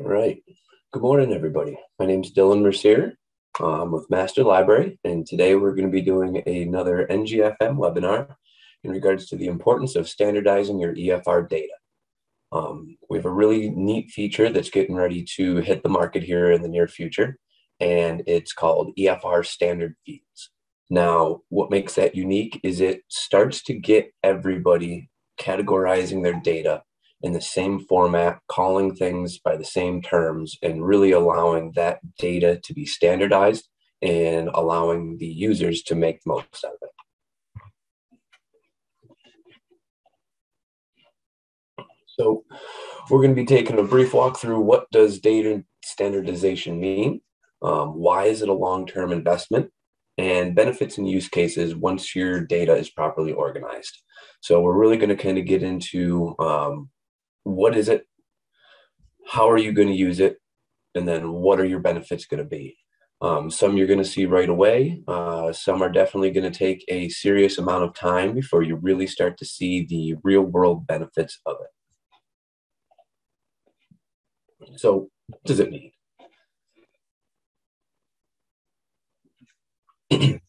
All right. Good morning, everybody. My name is Dylan Mercier. I'm with Master Library, and today we're going to be doing another NGFM webinar in regards to the importance of standardizing your EFR data. We have a really neat feature that's getting ready to hit the market here in the near future, and it's called EFR Standard Fields. Now, what makes that unique is it starts to get everybody categorizing their data in the same format, calling things by the same terms, and really allowing that data to be standardized and allowing the users to make the most out of it. So we're going to be taking a brief walk through what does data standardization mean, why is it a long-term investment, and benefits and use cases once your data is properly organized. So we're really going to kind of get into what is it, how are you going to use it, and then what are your benefits going to be. Some you're going to see right away. Some are definitely going to take a serious amount of time before you really start to see the real world benefits of it. So what does it mean?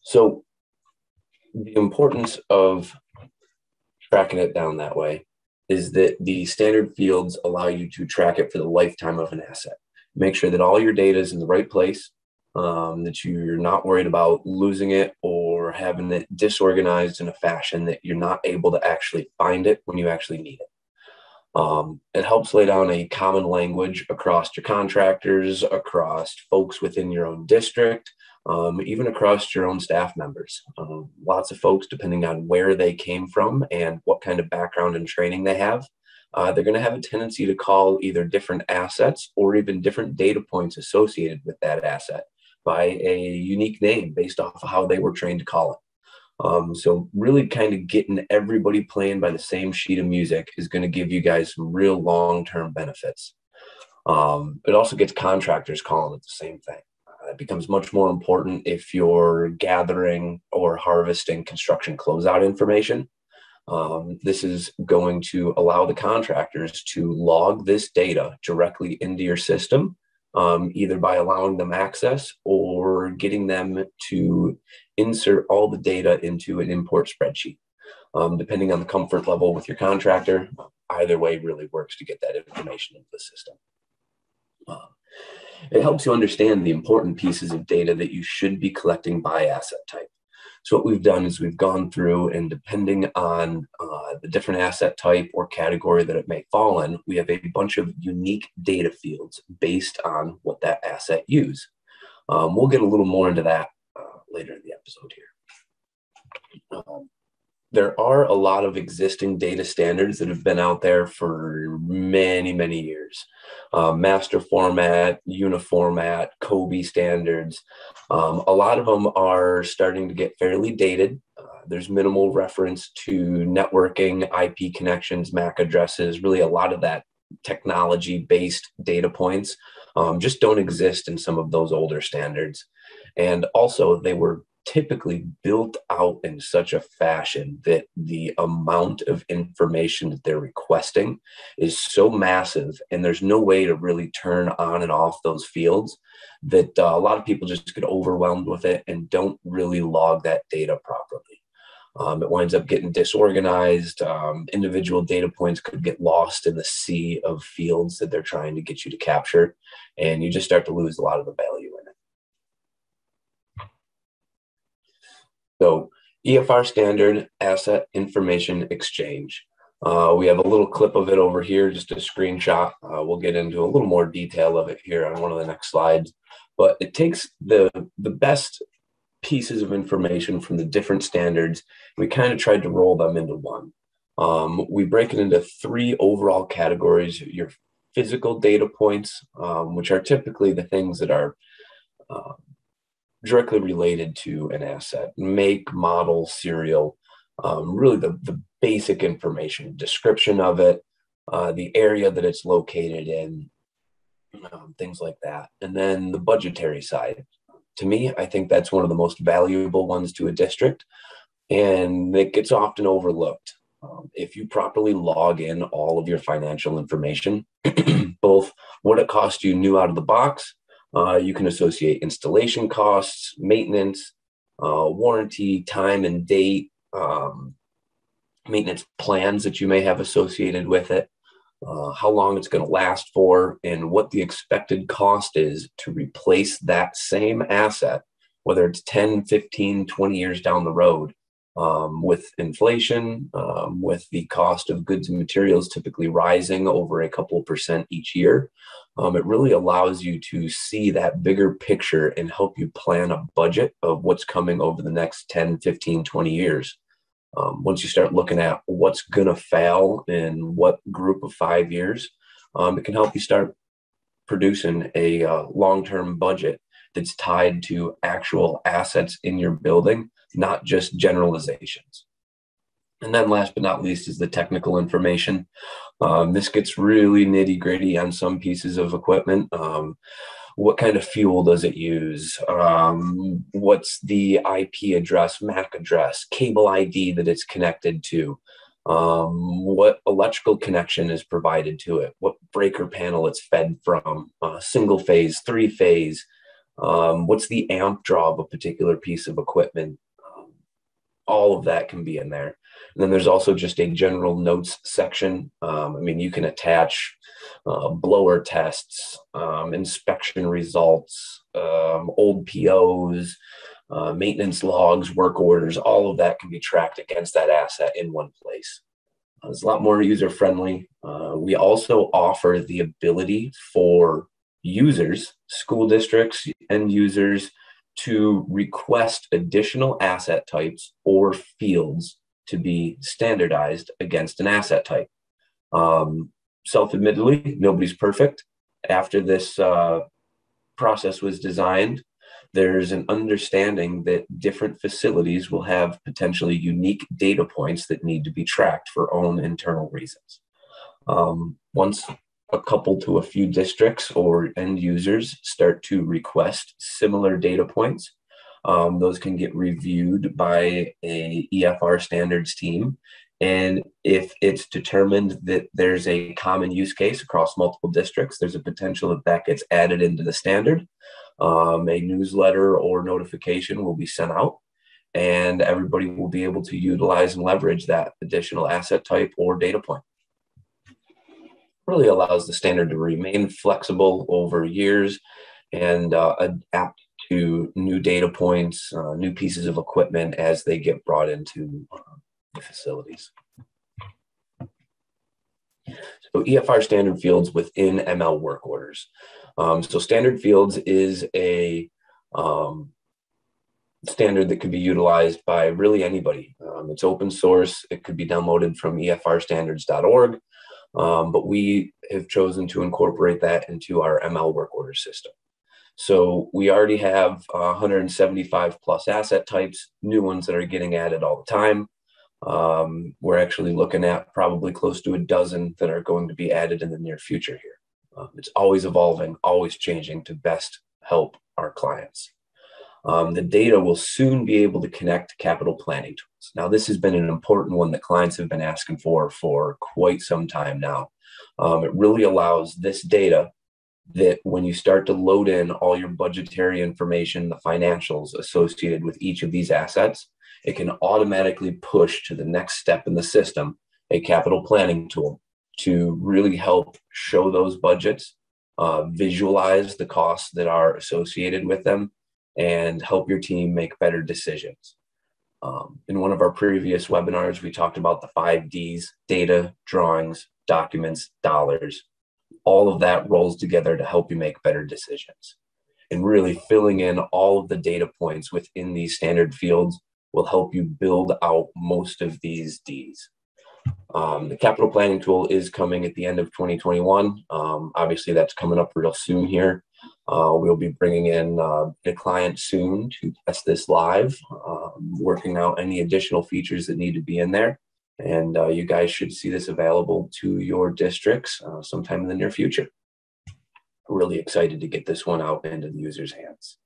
So the importance of tracking it down that way is that the standard fields allow you to track it for the lifetime of an asset. Make sure that all your data is in the right place, that you're not worried about losing it or having it disorganized in a fashion that you're not able to actually find it when you actually need it. It helps lay down a common language across your contractors, across folks within your own district, even across your own staff members. Lots of folks, depending on where they came from and what kind of background and training they have, they're going to have a tendency to call either different assets or even different data points associated with that asset by a unique name based off of how they were trained to call it. So really kind of getting everybody playing by the same sheet of music is going to give you guys some real long-term benefits. It also gets contractors calling it the same thing. It becomes much more important if you're gathering or harvesting construction closeout information. This is going to allow the contractors to log this data directly into your system, either by allowing them access or getting them to insert all the data into an import spreadsheet. Depending on the comfort level with your contractor, either way really works to get that information into the system. It helps you understand the important pieces of data that you should be collecting by asset type. So what we've done is we've gone through, and depending on the different asset type or category that it may fall in, we have a bunch of unique data fields based on what that asset use. We'll get a little more into that later in the episode here. There are a lot of existing data standards that have been out there for many, many years. Master format, uniformat, COBE standards. A lot of them are starting to get fairly dated. There's minimal reference to networking, IP connections, MAC addresses. Really a lot of that technology-based data points just don't exist in some of those older standards. And also they were typically built out in such a fashion that the amount of information that they're requesting is so massive, and there's no way to really turn on and off those fields, that a lot of people just get overwhelmed with it and don't really log that data properly. It winds up getting disorganized. Individual data points could get lost in the sea of fields that they're trying to get you to capture, and you just start to lose a lot of the value in it. So EFR Standard Asset Information Exchange. We have a little clip of it over here, just a screenshot. We'll get into a little more detail of it here on one of the next slides. But it takes the best pieces of information from the different standards. We kind of tried to roll them into one. We break it into three overall categories. Your physical data points, which are typically the things that are directly related to an asset: make, model, serial, really the basic information, description of it, the area that it's located in, things like that. And then the budgetary side. To me, I think that's one of the most valuable ones to a district, and it gets often overlooked. If you properly log in all of your financial information, both what it costs you new out of the box. You can associate installation costs, maintenance, warranty, time and date, maintenance plans that you may have associated with it, how long it's going to last for, and what the expected cost is to replace that same asset, whether it's 10, 15, 20 years down the road. With inflation, with the cost of goods and materials typically rising over a couple % each year, it really allows you to see that bigger picture and help you plan a budget of what's coming over the next 10, 15, 20 years. Once you start looking at what's going to fail in what group of 5 years, it can help you start producing a long-term budget that's tied to actual assets in your building, not just generalizations. And then last but not least is the technical information. This gets really nitty gritty on some pieces of equipment. What kind of fuel does it use? What's the IP address, MAC address, cable ID that it's connected to? What electrical connection is provided to it? What breaker panel it's fed from? Single phase, 3-phase? What's the amp draw of a particular piece of equipment? All of that can be in there. And then there's also just a general notes section. I mean, you can attach blower tests, inspection results, old POs, maintenance logs, work orders. All of that can be tracked against that asset in one place. It's a lot more user-friendly. We also offer the ability for users, school districts, end users, to request additional asset types or fields to be standardized against an asset type. Self-admittedly, nobody's perfect. After this process was designed, there's an understanding that different facilities will have potentially unique data points that need to be tracked for own internal reasons. Once a couple to a few districts or end users start to request similar data points, those can get reviewed by a EFR standards team. And if it's determined that there's a common use case across multiple districts, there's a potential that that gets added into the standard. A newsletter or notification will be sent out, and everybody will be able to utilize and leverage that additional asset type or data point. Really allows the standard to remain flexible over years and adapt to new data points, new pieces of equipment as they get brought into the facilities. So EFR standard fields within ML work orders. So standard fields is a standard that can be utilized by really anybody. It's open source. It could be downloaded from efrstandards.org. But we have chosen to incorporate that into our ML work order system. So we already have 175 plus asset types, new ones that are getting added all the time. We're actually looking at probably close to a dozen that are going to be added in the near future here. It's always evolving, always changing to best help our clients. The data will soon be able to connect to capital planning tools. Now, this has been an important one that clients have been asking for quite some time now. It really allows this data that when you start to load in all your budgetary information, the financials associated with each of these assets, it can automatically push to the next step in the system, a capital planning tool, to really help show those budgets, visualize the costs that are associated with them, and help your team make better decisions. In one of our previous webinars, we talked about the 5 Ds: data, drawings, documents, dollars. All of that rolls together to help you make better decisions. And really filling in all of the data points within these standard fields will help you build out most of these Ds. The capital planning tool is coming at the end of 2021. Obviously, that's coming up real soon here. We'll be bringing in a client soon to test this live, working out any additional features that need to be in there. And you guys should see this available to your districts sometime in the near future. Really excited to get this one out into the user's hands.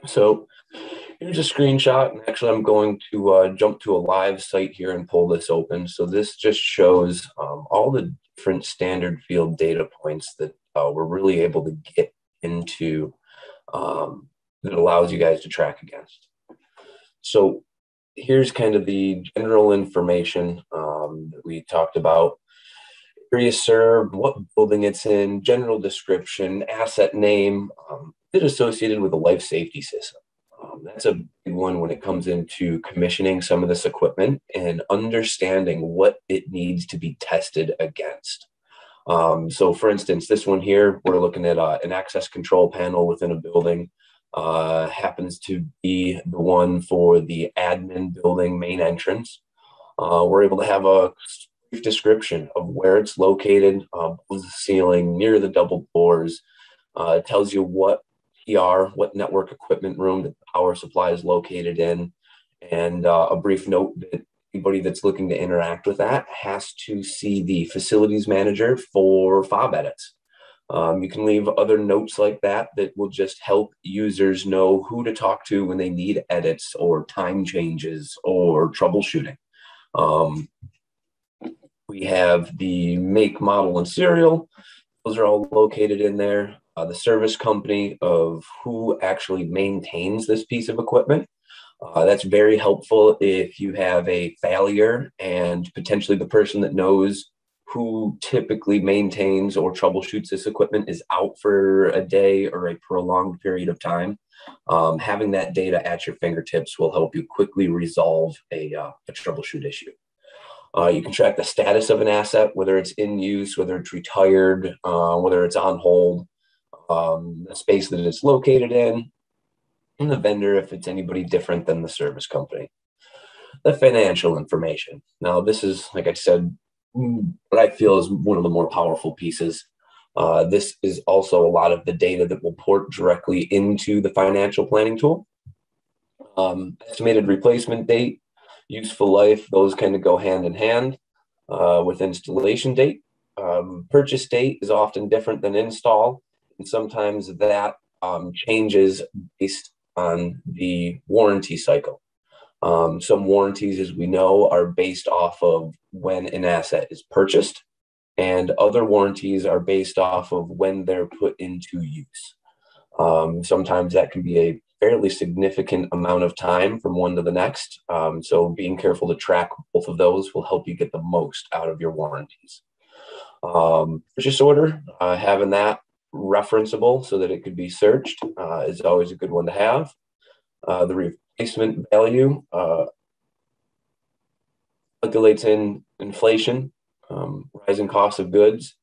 So here's a screenshot, and actually I'm going to jump to a live site here and pull this open. So this just shows all the different standard field data points that we're really able to get into that allows you guys to track against. So here's kind of the general information that we talked about. Area served, what building it's in, general description, asset name, it associated with a life safety system. That's a big one when it comes into commissioning some of this equipment and understanding what it needs to be tested against. So for instance, this one here, we're looking at an access control panel within a building. Happens to be the one for the admin building main entrance. We're able to have a brief description of where it's located, above the ceiling, near the double doors. It tells you what PR, what network equipment room the power supply is located in, and a brief note that anybody that's looking to interact with that has to see the facilities manager for fob edits. You can leave other notes like that that will just help users know who to talk to when they need edits or time changes or troubleshooting. We have the make, model, and serial. Those are all located in there. The service company of who actually maintains this piece of equipment. That's very helpful if you have a failure and potentially the person that knows who typically maintains or troubleshoots this equipment is out for a day or a prolonged period of time. Having that data at your fingertips will help you quickly resolve a troubleshoot issue. You can track the status of an asset, whether it's in use, whether it's retired, whether it's on hold, the space that it's located in, and the vendor if it's anybody different than the service company. The financial information. Now, this is, like I said, what I feel is one of the more powerful pieces. This is also a lot of the data that will port directly into the financial planning tool. Estimated replacement date, useful life, those kind of go hand in hand with installation date. Purchase date is often different than install, and sometimes that changes based on the warranty cycle. Some warranties, as we know, are based off of when an asset is purchased, and other warranties are based off of when they're put into use. Sometimes that can be a fairly significant amount of time from one to the next. So being careful to track both of those will help you get the most out of your warranties. Purchase order, having that referenceable so that it could be searched is always a good one to have. The replacement value calculates in inflation, rising costs of goods,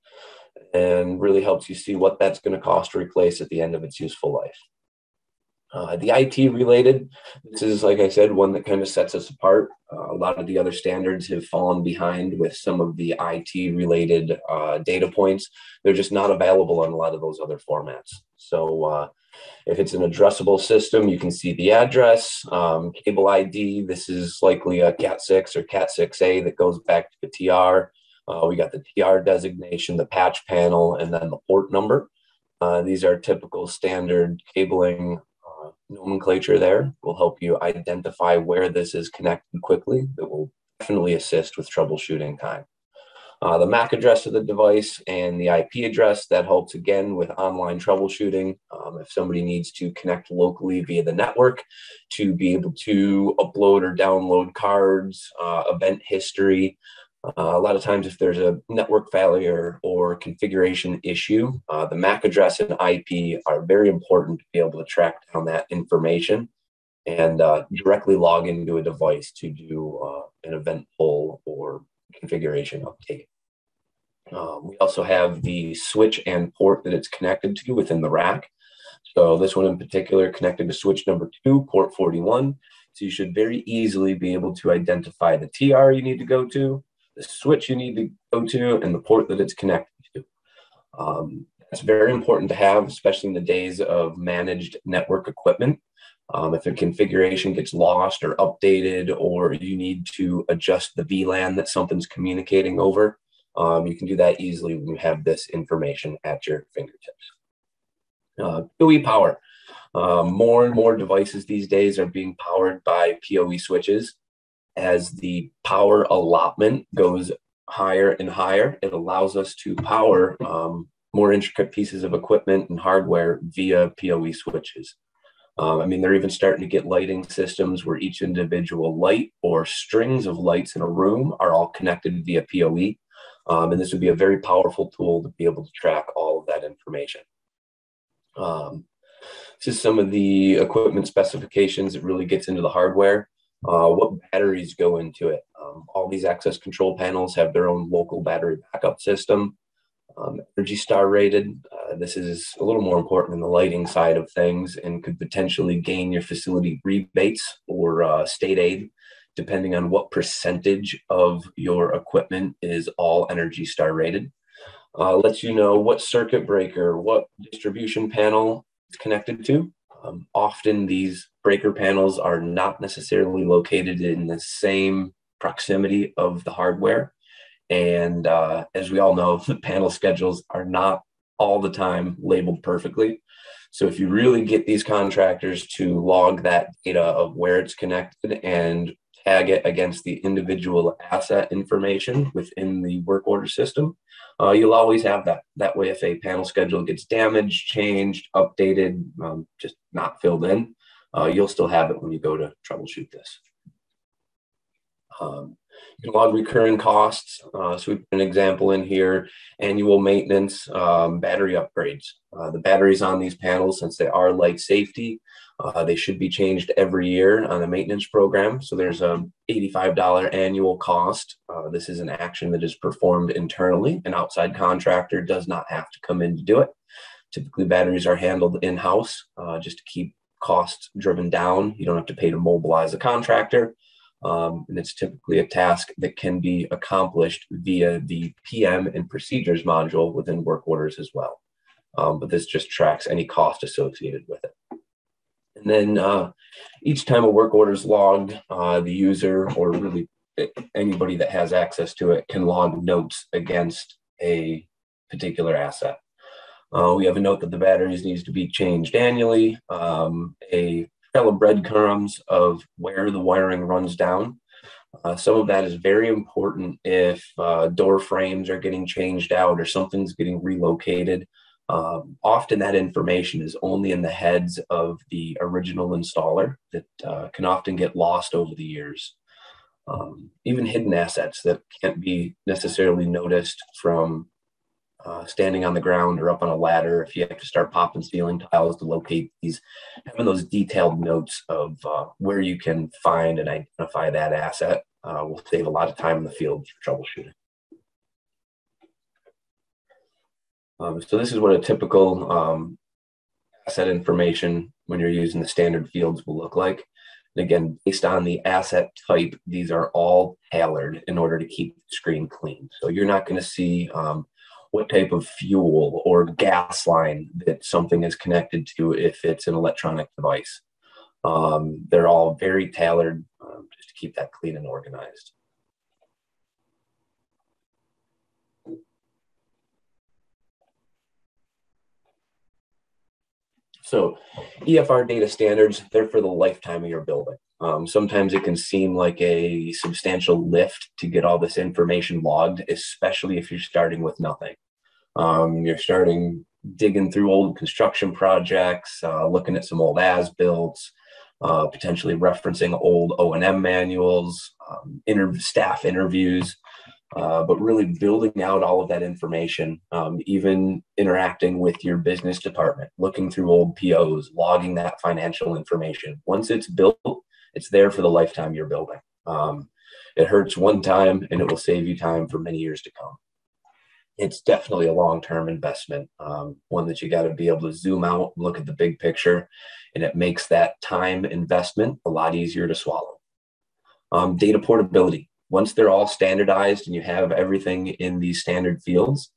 and really helps you see what that's going to cost to replace at the end of its useful life. The IT related, this is, like I said, one that kind of sets us apart. A lot of the other standards have fallen behind with some of the IT related data points. They're just not available on a lot of those other formats. So if it's an addressable system, you can see the address, cable ID. This is likely a Cat6 or Cat6A that goes back to the TR. We got the TR designation, the patch panel, and then the port number. These are typical standard cabling nomenclature there. Will help you identify where this is connected quickly. That will definitely assist with troubleshooting time. The MAC address of the device and the IP address, that helps again with online troubleshooting. If somebody needs to connect locally via the network to be able to upload or download cards, event history. A lot of times if there's a network failure or configuration issue, the MAC address and IP are very important to be able to track down that information and directly log into a device to do an event pull or configuration update. We also have the switch and port that it's connected to within the rack. So this one in particular connected to switch number 2, port 41. So you should very easily be able to identify the TR you need to go to, the switch you need to go to, and the port that it's connected to. That's very important to have, especially in the days of managed network equipment. If a configuration gets lost or updated, or you need to adjust the VLAN that something's communicating over, you can do that easily when you have this information at your fingertips. PoE power. More and more devices these days are being powered by PoE switches. As the power allotment goes higher and higher, it allows us to power more intricate pieces of equipment and hardware via PoE switches. I mean, they're even starting to get lighting systems where each individual light or strings of lights in a room are all connected via PoE. And this would be a very powerful tool to be able to track all of that information. This is some of the equipment specifications. It really gets into the hardware. What batteries go into it. All these access control panels have their own local battery backup system. Energy Star rated. This is a little more important in the lighting side of things and could potentially gain your facility rebates or state aid, depending on what percentage of your equipment is all Energy Star rated. Lets you know what circuit breaker, what distribution panel it's connected to. Often these breaker panels are not necessarily located in the same proximity of the hardware. And as we all know, the panel schedules are not all the time labeled perfectly. So if you really get these contractors to log that data of where it's connected and tag it against the individual asset information within the work order system, you'll always have that. That way, if a panel schedule gets damaged, changed, updated, just not filled in, you'll still have it when you go to troubleshoot this. You can log recurring costs. So we put an example in here, annual maintenance, battery upgrades. The batteries on these panels, since they are light safety, they should be changed every year on a maintenance program. So there's a $85 annual cost. This is an action that is performed internally. An outside contractor does not have to come in to do it. Typically, batteries are handled in-house just to keep costs driven down. You don't have to pay to mobilize a contractor. And it's typically a task that can be accomplished via the PM and procedures module within work orders as well. But this just tracks any cost associated with it. And then each time a work order is logged, the user or really anybody that has access to it can log notes against a particular asset. We have a note that the batteries needs to be changed annually, a trail of breadcrumbs of where the wiring runs down. Some of that is very important if door frames are getting changed out or something's getting relocated. Often that information is only in the heads of the original installer that can often get lost over the years. Even hidden assets that can't be necessarily noticed from standing on the ground or up on a ladder. If you have to start popping ceiling tiles to locate these, having those detailed notes of where you can find and identify that asset will save a lot of time in the field for troubleshooting. So this is what a typical asset information when you're using the standard fields will look like. And again, based on the asset type, these are all tailored in order to keep the screen clean. So you're not going to see what type of fuel or gas line that something is connected to if it's an electronic device. They're all very tailored just to keep that clean and organized. So EFR data standards, they're for the lifetime of your building. Sometimes it can seem like a substantial lift to get all this information logged, especially if you're starting with nothing. You're digging through old construction projects, looking at some old as-builts, potentially referencing old O&M manuals, staff interviews, but really building out all of that information, even interacting with your business department, looking through old POs, logging that financial information. Once it's built, it's there for the lifetime you're building. It hurts one time and it will save you time for many years to come. It's definitely a long-term investment, one that you got to be able to zoom out and look at the big picture, and it makes that time investment a lot easier to swallow. Data portability. Once they're all standardized and you have everything in these standard fields,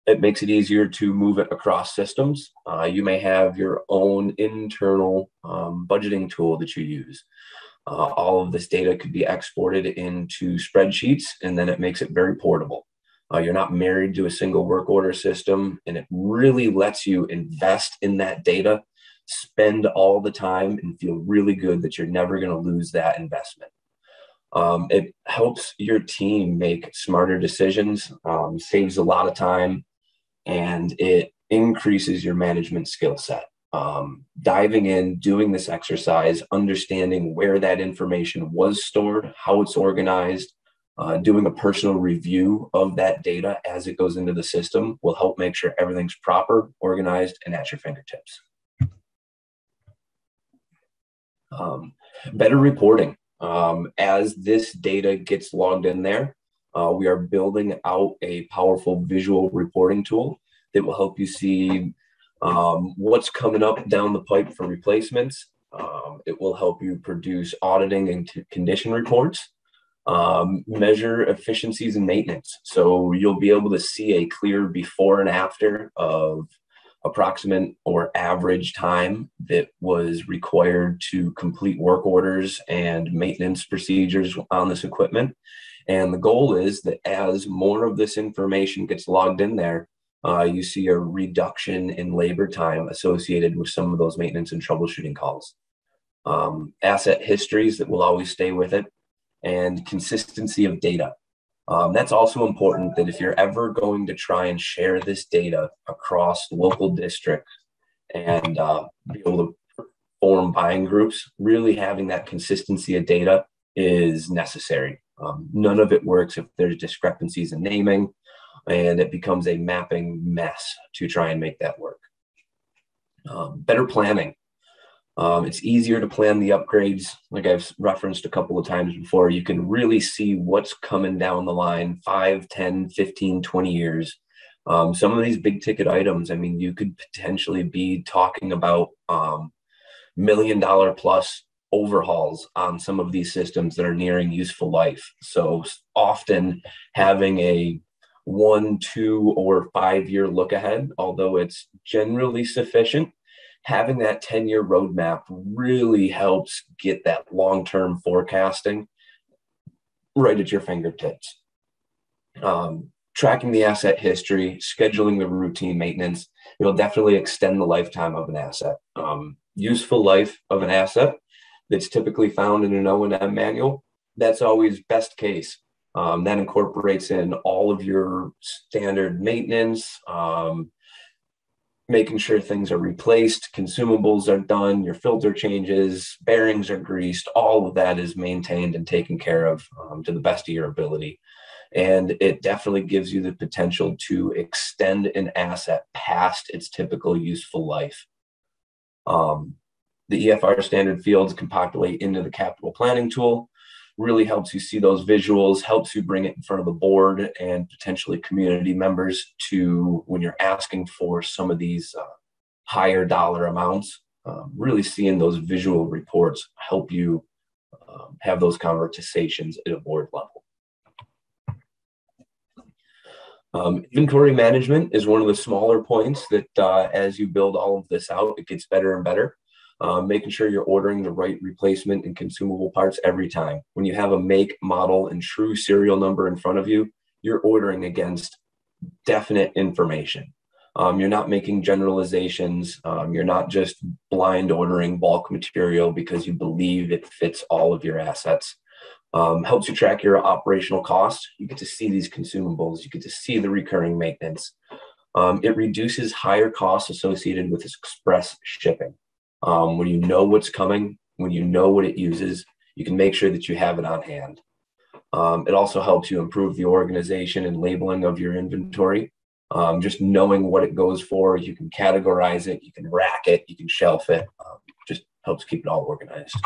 it makes it easier to move it across systems. You may have your own internal budgeting tool that you use. All of this data could be exported into spreadsheets, and then it makes it very portable. You're not married to a single work order system, and it really lets you invest in that data, spend all the time, and feel really good that you're never going to lose that investment. It helps your team make smarter decisions, saves a lot of time, and it increases your management skill set. Diving in, doing this exercise, understanding where that information was stored, how it's organized, doing a personal review of that data as it goes into the system will help make sure everything's proper, organized, and at your fingertips. Better reporting. As this data gets logged in there, we are building out a powerful visual reporting tool that will help you see what's coming up down the pipe for replacements. It will help you produce auditing and condition reports, measure efficiencies and maintenance. So you'll be able to see a clear before and after of approximate or average time that was required to complete work orders and maintenance procedures on this equipment. And the goal is that as more of this information gets logged in there, you see a reduction in labor time associated with some of those maintenance and troubleshooting calls. Asset histories that will always stay with it, and consistency of data. That's also important, that if you're ever going to try and share this data across local districts and be able to form buying groups, really having that consistency of data is necessary. None of it works if there's discrepancies in naming, and it becomes a mapping mess to try and make that work. Better planning. It's easier to plan the upgrades. Like I've referenced a couple of times before, you can really see what's coming down the line 5, 10, 15, 20 years. Some of these big ticket items, I mean, you could potentially be talking about $1 million plus overhauls on some of these systems that are nearing useful life. So often having a 1, 2, or 5 year look ahead, although it's generally sufficient, having that 10-year roadmap really helps get that long-term forecasting right at your fingertips. Tracking the asset history, scheduling the routine maintenance, it'll definitely extend the lifetime of an asset. Useful life of an asset that's typically found in an O&M manual, that's always best case. That incorporates in all of your standard maintenance, making sure things are replaced, consumables are done, your filter changes, bearings are greased, all of that is maintained and taken care of to the best of your ability. And it definitely gives you the potential to extend an asset past its typical useful life. The EFR Standard Fields can populate into the capital planning tool, really helps you see those visuals, helps you bring it in front of the board and potentially community members to, when you're asking for some of these higher dollar amounts, really seeing those visual reports help you have those conversations at a board level. Inventory management is one of the smaller points that as you build all of this out, it gets better and better. Making sure you're ordering the right replacement and consumable parts every time. When you have a make, model, and true serial number in front of you, you're ordering against definite information. You're not making generalizations. You're not just blind ordering bulk material because you believe it fits all of your assets. Helps you track your operational costs. You get to see these consumables. You get to see the recurring maintenance. It reduces higher costs associated with express shipping. When you know what's coming, when you know what it uses, you can make sure that you have it on hand. It also helps you improve the organization and labeling of your inventory. Just knowing what it goes for, you can categorize it, you can rack it, you can shelf it. Just helps keep it all organized.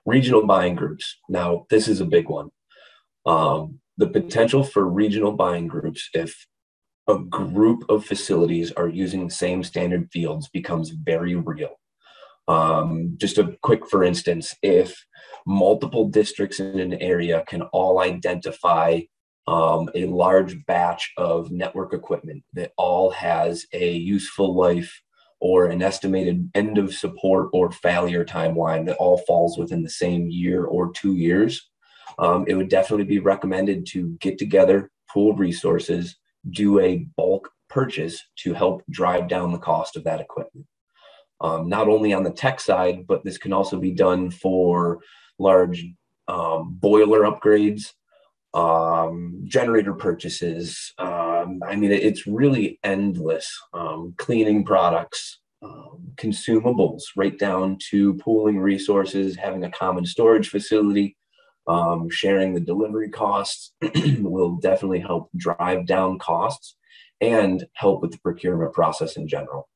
Regional buying groups. Now, this is a big one. The potential for regional buying groups, if a group of facilities are using the same standard fields, becomes very real. Just a quick, for instance, if multiple districts in an area can all identify a large batch of network equipment that all has a useful life or an estimated end of support or failure timeline that all falls within the same year or 2 years, it would definitely be recommended to get together, pool resources, do a bulk purchase to help drive down the cost of that equipment. Not only on the tech side, but this can also be done for large boiler upgrades, generator purchases. I mean, it's really endless. Cleaning products, consumables, right down to pooling resources, having a common storage facility, sharing the delivery costs will definitely help drive down costs and help with the procurement process in general.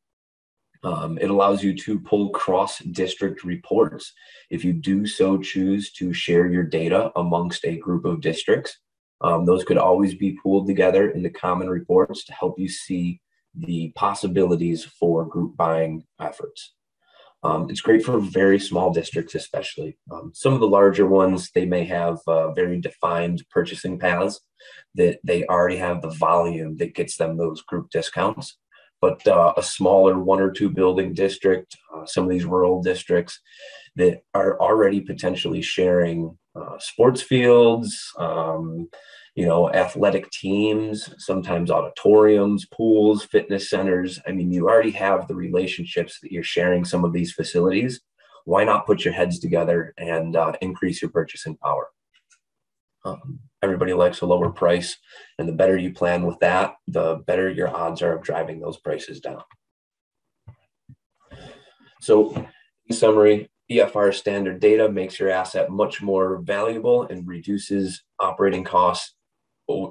It allows you to pull cross-district reports. If you do so choose to share your data amongst a group of districts, those could always be pooled together into common reports to help you see the possibilities for group buying efforts. It's great for very small districts, especially. Some of the larger ones, they may have very defined purchasing paths that they already have the volume that gets them those group discounts. But a smaller 1 or 2 building district, some of these rural districts that are already potentially sharing sports fields, athletic teams, sometimes auditoriums, pools, fitness centers. I mean, you already have the relationships that you're sharing some of these facilities. Why not put your heads together and increase your purchasing power? Everybody likes a lower price, and the better you plan with that, the better your odds are of driving those prices down. So, in summary, EFR standard data makes your asset much more valuable and reduces operating costs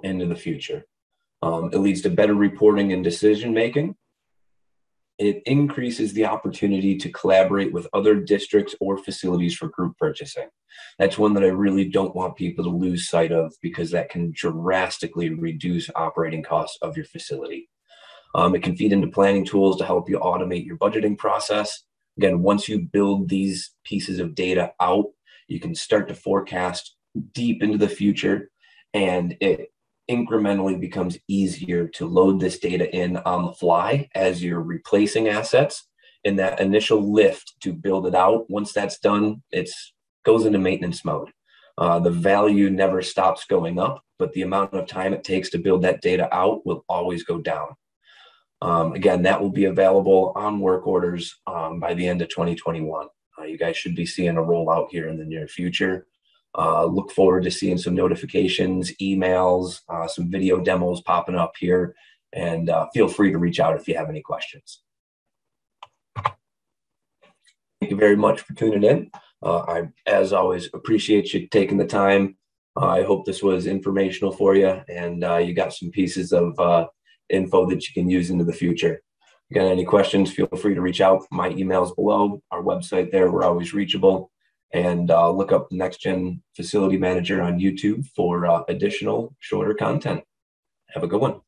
into the future. It leads to better reporting and decision making. It increases the opportunity to collaborate with other districts or facilities for group purchasing. That's one that I really don't want people to lose sight of, because that can drastically reduce operating costs of your facility. It can feed into planning tools to help you automate your budgeting process. Again, once you build these pieces of data out, you can start to forecast deep into the future, and it incrementally becomes easier to load this data in on the fly as you're replacing assets. In that initial lift to build it out, once that's done, it goes into maintenance mode. The value never stops going up, but the amount of time it takes to build that data out will always go down. Again, that will be available on work orders by the end of 2021. You guys should be seeing a rollout here in the near future. Look forward to seeing some notifications, emails, some video demos popping up here, and feel free to reach out if you have any questions. Thank you very much for tuning in. I, as always, appreciate you taking the time. I hope this was informational for you, and you got some pieces of info that you can use into the future. If you got any questions, feel free to reach out. My email's below, our website there, we're always reachable. And look up the Next Gen Facility Manager on YouTube for additional shorter content. Have a good one.